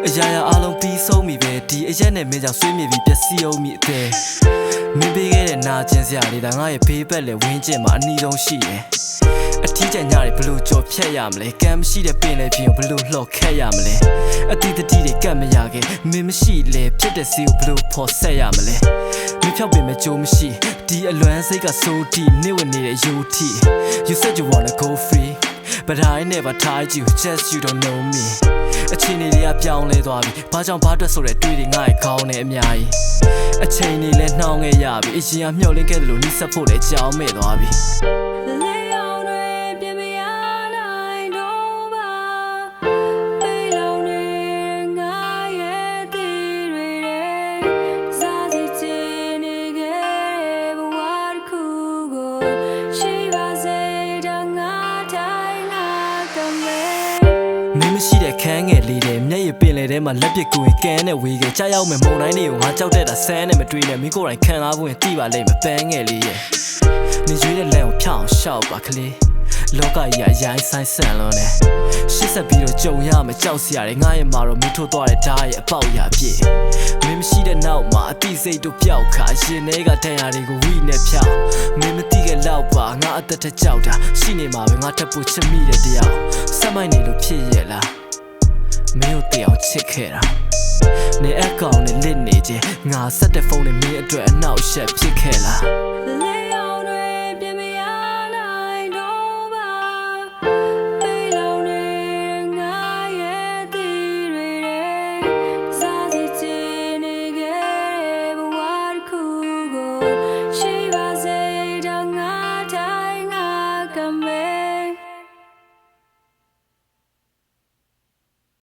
Ajaya along peace home me be di ajane me jang swim me bi pyasi home me the me be ge de na chin sia li da nga ye phe pat le win chin ma ani long shi yeအထီးကျညတွေဘလို့ကြော်ဖြတ်ရမလဲကံမရှိတဲ့ပင်လေပြင်ဘလို့လှော်ခက်ရမလဲအတိတတိတွေကတ်မရခဲ့မင်းမရှိလေဖြစ်တဲ့စီကိုဘလို့ဖော်ဆက်ရမလဲမဖြောက်ပင်မကြိုးမရှိဒီအလွမ်းစိတ်ကစိုးတီနေဝင်နေတဲ့ယူတီ You said you wanna go free but I never tied you just you don't know me အချိန်တွေကပြောင်းလဲသွားပြီဘာကြောင့်ဘာအတွက်ဆိုတဲ့တွေးတွေငါ့ရဲ့ခေါင်းနဲ့အများကြီးအချိန်တွေလည်းနှောင်းခဲ့ရပြီအရင်ကမျှော်လင့်ခဲ့တယ်လို့နှိစက်ဖို့လည်းကြောင်းမဲ့သွားပြီမရှိတဲ့ခန်းငယ်လေးတဲ့မျက်ရည်ပင်လေထဲမှာလက်ပစ်ကူရင်ကန်းနဲ့ဝေးခဲ့ကြားရောက်မယ်မုံတိုင်းတွေကိုငါကြောက်တဲ့တာဆန်းနဲ့မတွေးနဲ့မင်းကိုယ်တိုင်ခံစားဖို့ရင်တိပါလိမ့်မယ်ပန်းငယ်လေးရဲ့နေရွေးတဲ့လမ်းကိုဖြောင်းရှောက်ပါကလေးလောကကြီးအရင်ဆိုင်ဆန်လုံးနဲ့ရှစ်ဆက်ပြီးတော့ကြုံရမယ်ကြောက်စရာတွေငါရဲ့မှာတော့မင်းထိုးသွားတဲ့ဓာတ်ရဲ့အပေါက်ရပြည့်မင်းမရှိတဲ့နောက်မှာအတိစိတ်တို့ပျောက်ခါရင်ထဲကတန်ရာတွေကိုဝိနဲ့ဖြောက်မင်းမသိခဲ့လောက်ပါငါအသက်ထက်ကြောက်တာရှိနေမှာပဲငါထပ်ဖို့ချစ်မိတဲ့တရားဆက်မိုက်နေလို့ဖြစ်ရဲ့လားမင်းတို့တရားချစ်ခဲ့တာနေအကောင်နဲ့လစ်နေခြင်းငါဆက်တဲ့ဖုန်းနဲ့မင်းအတွက်အနောက်ရှက်ဖြစ်ခဲ့လား